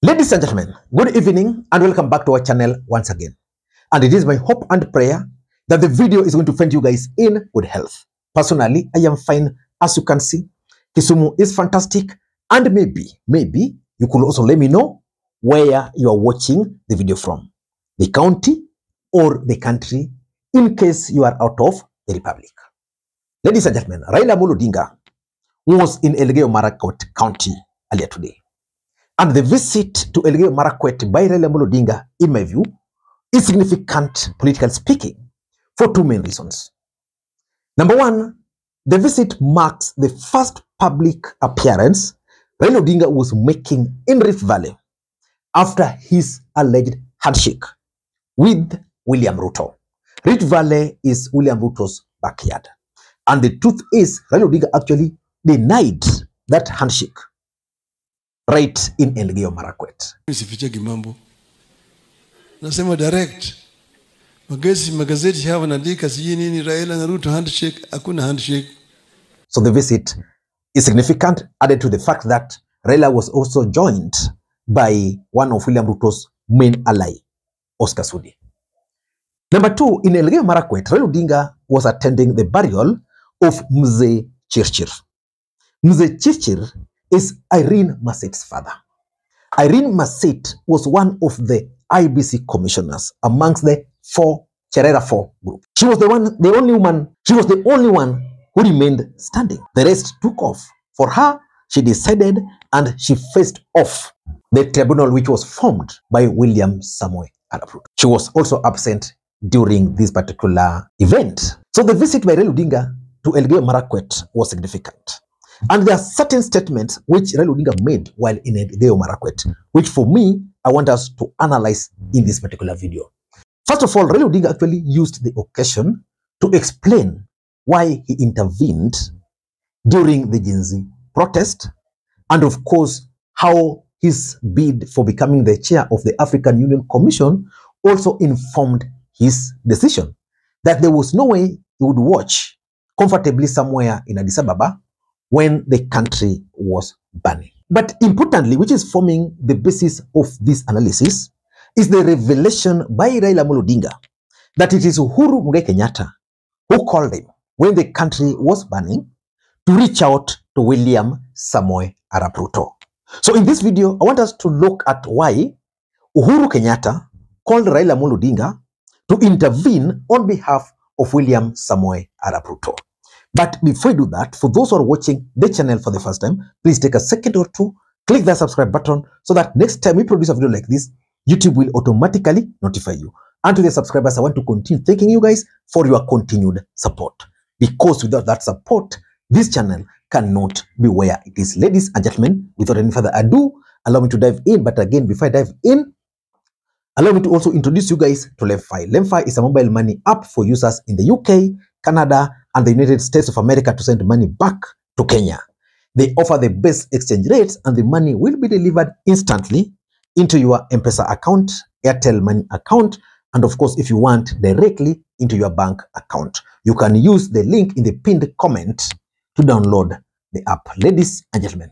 Ladies and gentlemen, good evening and welcome back to our channel once again. And it is my hope and prayer that the video is going to find you guys in good health. Personally, I am fine. As you can see, Kisumu is fantastic. And maybe you could also let me know where you are watching the video from. The county or the country, in case you are out of the republic. Ladies and gentlemen, Raila Odinga was in Elgeyo Marakwet County earlier today. And the visit to Elgeyo Marakwet by Raila Odinga, in my view, is significant, politically speaking, for two main reasons. Number one, the visit marks the first public appearance Raila Odinga was making in Rift Valley after his alleged handshake with William Ruto. Rift Valley is William Ruto's backyard. And the truth is, Raila Odinga actually denied that handshake right in Elgeyo Marakwet. Sifichagi mambo. Nasema direct. Magazeti hawa wanaandika sijui nini Raila na Ruto handshake, hakuna handshake. So the visit is significant, added to the fact that Raila was also joined by one of William Ruto's main ally, Oscar Sudi. Number two, in Elgeyo Marakwet, Raila Odinga was attending the burial of Mzee Chirchir. Mzee Chirchir is Irene Maset's father. Irene Maset was one of the IBC commissioners amongst the Cherera 4 group. She was the only one who remained standing. The rest took off. For her, she decided and she faced off the tribunal which was formed by William Samoei Arap Ruto. She was also absent during this particular event. So the visit by Raila Odinga to Elgeyo Marakwet was significant. And there are certain statements which Raila Odinga made while in Elgeyo Marakwet, which for me, I want us to analyze in this particular video. First of all, Raila Odinga actually used the occasion to explain why he intervened during the Gen Z protest, and of course, how his bid for becoming the chair of the African Union Commission also informed his decision that there was no way he would watch comfortably somewhere in Addis Ababa when the country was burning. But importantly, which is forming the basis of this analysis, is the revelation by Raila Odinga that it is Uhuru Kenyatta who called him when the country was burning to reach out to William Samoei Arap Ruto. So in this video, I want us to look at why Uhuru Kenyatta called Raila Odinga to intervene on behalf of William Samoei Arap Ruto. But before we do that, for those who are watching the channel for the first time, please take a second or two, click that subscribe button so that next time we produce a video like this, YouTube will automatically notify you. And to the subscribers, I want to continue thanking you guys for your continued support. Because without that support, this channel cannot be where it is. Ladies and gentlemen, without any further ado, allow me to dive in. But again, before I dive in, allow me to also introduce you guys to LemFi. LemFi is a mobile money app for users in the UK, Canada, and the United States of America to send money back to Kenya. They offer the best exchange rates and the money will be delivered instantly into your Mpesa account, Airtel Money account, and of course, if you want, directly into your bank account. You can use the link in the pinned comment to download the app. Ladies and gentlemen,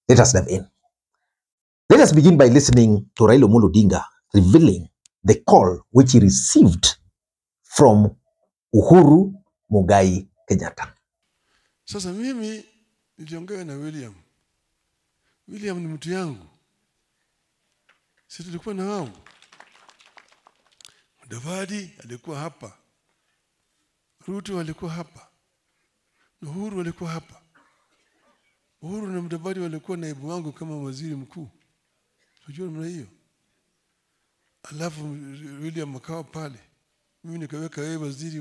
let us dive in. Let us begin by listening to Raila Odinga revealing the call which he received from Uhuru Mugai Kenyatta. Sasa mimi niliongea na William. William ni mtu yangu. Sisi tulikuwa na wao. Mudavadi alikuwa hapa. Ruto alikuwa hapa. Uhuru alikuwa hapa. Uhuru na Mudavadi walikuwa naibu wangu kama waziri mkuu. Unajua mna hiyo? Alafu William akawa pale. Mimi nikaweka yeye waziri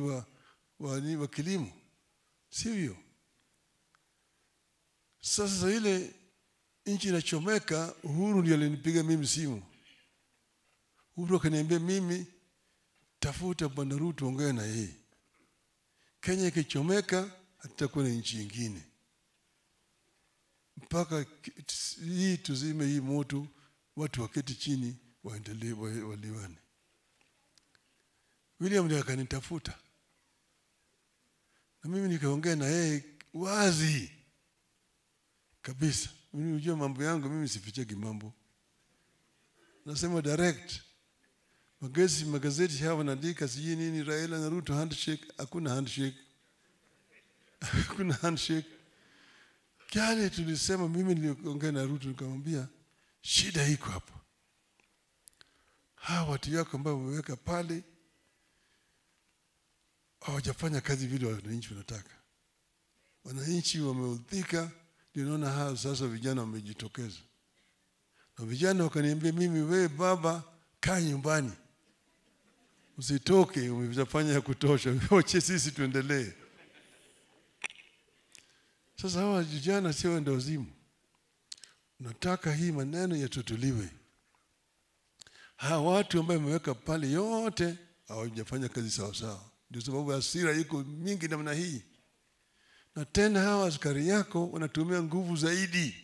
wa kilimo. Sivyo? Sasa ile nchi inachomeka, Uhuru ndiye alinipiga mimi simu. Uhuru akaniambia mimi tafuta bwana Ruto ongea na yeye. Kenya ikichomeka hatakuwa na nchi nyingine. Mpaka hii tuzime hii moto, watu waketi chini waendelee waliwane. William ndiye akanitafuta. Na mimi nikaongea na yeye wazi kabisa. Mimi unajua mambo yangu, mimi sifichagi mambo. nasema direct. Magazeti haya wanaandika sijui nini Raila na Ruto handshake, hakuna handshake. Hakuna handshake. Kile tulisema, mimi niliongea na Ruto nikamwambia shida iko hapa. Hawa watu yako ambao wameweka pale hawajafanya kazi vile wananchi wanataka. Wananchi wameudhika, ndio naona hao sasa vijana wamejitokeza. Na vijana wakaniambia mimi, wewe baba kaa nyumbani. Usitoke, umefanya ya kutosha. Wache sisi tuendelee. Sasa hawa vijana sio ndio wazimu. Nataka hii maneno yatutuliwe. Hawa watu ambao wameweka pale yote hawajafanya kazi sawa sawa. Ndio sababu hasira iko mingi namna hii. Na tena hawa askari yako wanatumia nguvu zaidi.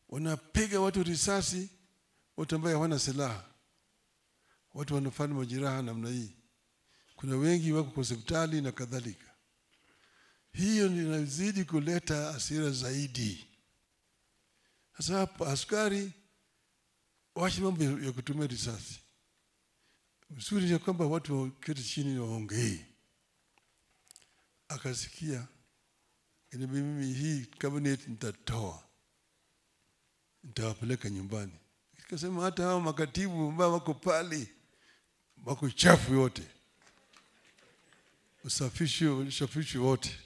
Wanapiga watu risasi, watu ambao hawana silaha. Watu wanafanya majeraha namna hii. Kuna wengi wako kwa hospitali na kadhalika. Hiyo inazidi kuleta hasira zaidi. Sasa hapa askari waache mambo ya kutumia risasi. Mzuri ni kwamba watu waketi chini waongee. Akasikia, mimi hii cabinet nitatoa. Nitawapeleka nyumbani. Nikasema hata hao makatibu ambao wako pale wako chafu yote. Usafishi wote.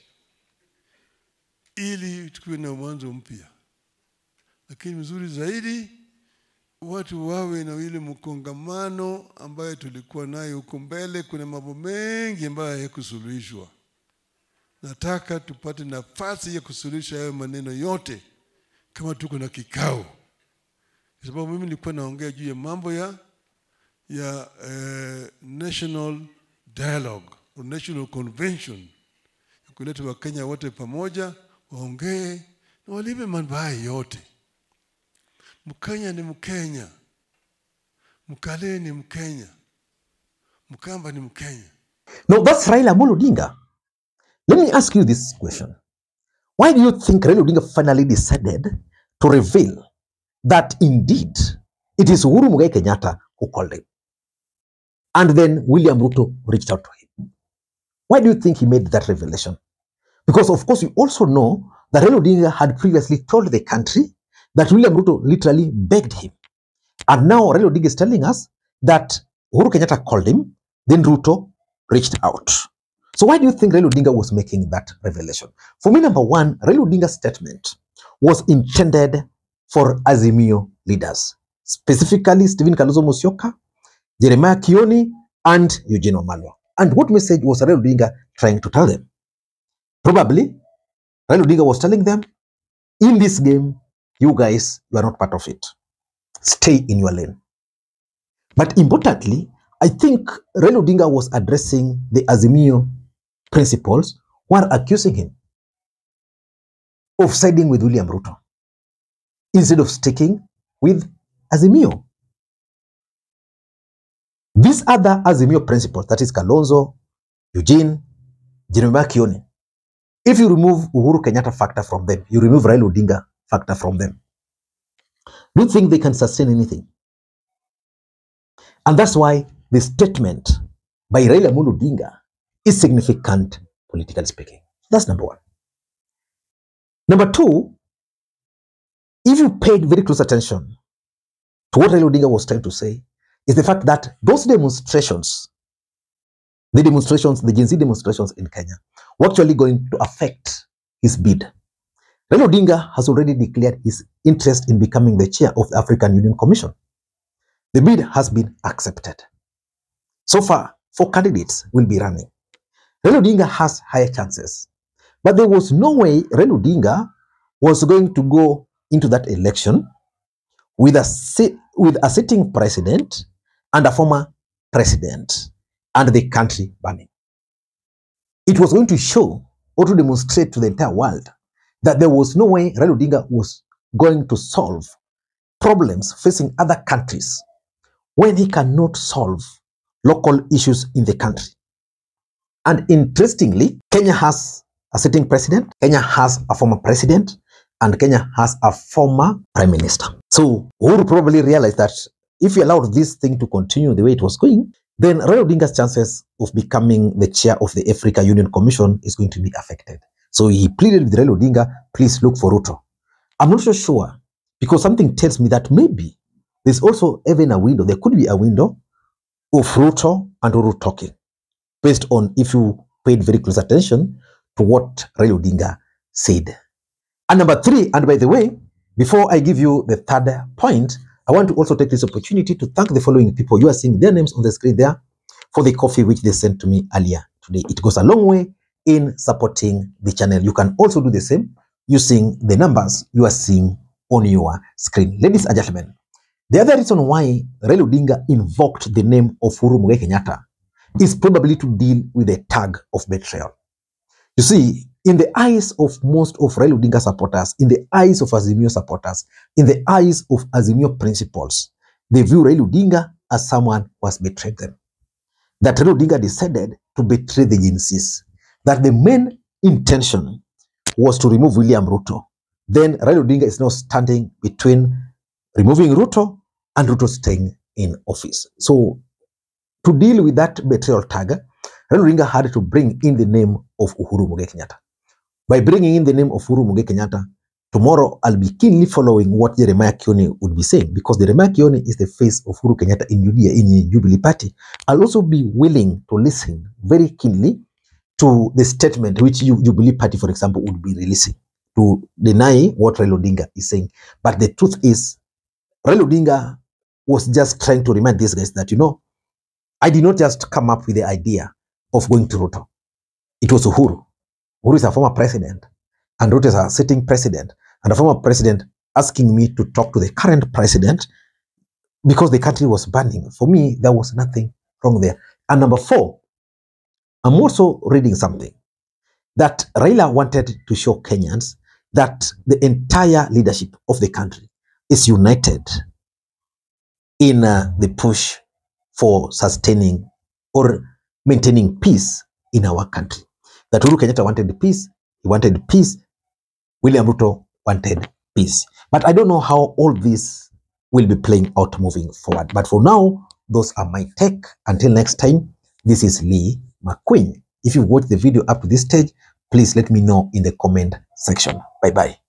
Ili tukiwe na mwanzo mpya. Lakini mzuri zaidi watu wawe na ile mkongamano ambayo tulikuwa nayo huko mbele. Kuna mambo mengi ambayo hayakusuluhishwa. Nataka tupate nafasi ya kusuluhisha hayo maneno yote kama tuko na kikao. Kwa sababu mimi nilikuwa naongea juu ya mambo ya national dialogue or national convention. Kuleta Wakenya wote pamoja waongee na walipe mambo haya yote. Mkenya ni Mkenya. Mkale ni Mkenya. Mkamba ni Mkenya. No, that's Raila Odinga. Let me ask you this question. Why do you think Raila Odinga finally decided to reveal that indeed it is Uhuru Kenyatta who called him? And then William Ruto reached out to him. Why do you think he made that revelation? Because of course you also know that Raila Odinga had previously told the country that William Ruto literally begged him. And now Raila Odinga is telling us that Uhuru Kenyatta called him, then Ruto reached out. So why do you think Raila Odinga was making that revelation? For me, number one, Raila Odinga's statement was intended for Azimio leaders, specifically Stephen Kalonzo Musyoka, Jeremiah Kioni, and Eugene Wamalwa. And what message was Raila Odinga trying to tell them? Probably, Raila Odinga was telling them, in this game, you guys, you are not part of it. Stay in your lane. But importantly, I think Raila Odinga was addressing the Azimio principals who are accusing him of siding with William Ruto instead of sticking with Azimio. These other Azimio principles, that is Kalonzo, Eugene, Jeremiah Kioni, if you remove Uhuru Kenyatta factor from them, you remove Raila Odinga factor from them, do you think they can sustain anything? And that's why the statement by Raila Odinga is significant, politically speaking. That's number one. Number two, if you paid very close attention to what Raila Odinga was trying to say, is the fact that those demonstrations, the Gen Z demonstrations in Kenya, were actually going to affect his bid. Raila Odinga has already declared his interest in becoming the chair of the African Union Commission. The bid has been accepted. So far, 4 candidates will be running. Raila Odinga has higher chances. But there was no way Raila Odinga was going to go into that election with a sitting president and a former president and the country burning. It was going to show or to demonstrate to the entire world that there was no way Raila Odinga was going to solve problems facing other countries when he cannot solve local issues in the country. And interestingly, Kenya has a sitting president, Kenya has a former president, and Kenya has a former prime minister. So Uhuru probably realized that if he allowed this thing to continue the way it was going, then Raila Odinga's chances of becoming the chair of the Africa Union Commission is going to be affected. So he pleaded with Raila Odinga, please look for Ruto. I'm not so sure, because something tells me that maybe there's also even a window, there could be a window of Ruto and Uhuru talking, based on if you paid very close attention to what Raila Odinga said. And number 3, and by the way, before I give you the third point, I want to also take this opportunity to thank the following people. You are seeing their names on the screen there for the coffee which they sent to me earlier today. It goes a long way in supporting the channel. You can also do the same using the numbers you are seeing on your screen. Ladies and gentlemen, the other reason why Raila Odinga invoked the name of Uhuru Kenyatta is probably to deal with the tag of betrayal. You see, in the eyes of most of Raila Odinga supporters, in the eyes of Azimio supporters, in the eyes of Azimio principals, they view Raila Odinga as someone who has betrayed them. That Raila Odinga decided to betray the GNCs. That the main intention was to remove William Ruto. Then Raila Odinga is now standing between removing Ruto and Ruto staying in office. So to deal with that betrayal tag, Raila Odinga had to bring in the name of Uhuru Kenyatta. By bringing in the name of Uhuru Kenyatta, tomorrow I'll be keenly following what Jeremiah Kioni would be saying, because Jeremiah Kioni is the face of Uhuru Kenyatta in UDA, in Jubilee Party. I'll also be willing to listen very keenly to the statement which Jubilee Party, for example, would be releasing to deny what Raila Odinga is saying. But the truth is, Raila Odinga was just trying to remind these guys that, you know, I did not just come up with the idea of going to Ruto. It was Uhuru. Uhuru is a former president, and Ruto is a sitting president, and a former president asking me to talk to the current president because the country was burning. For me, there was nothing wrong there. And number 4, I'm also reading something that Raila wanted to show Kenyans that the entire leadership of the country is united in the push for sustaining or maintaining peace in our country. That Uhuru Kenyatta wanted peace, he wanted peace, William Ruto wanted peace. But I don't know how all this will be playing out moving forward. But for now, those are my take. Until next time, this is Lee Makwiny. If you watched the video up to this stage, please let me know in the comment section. Bye-bye.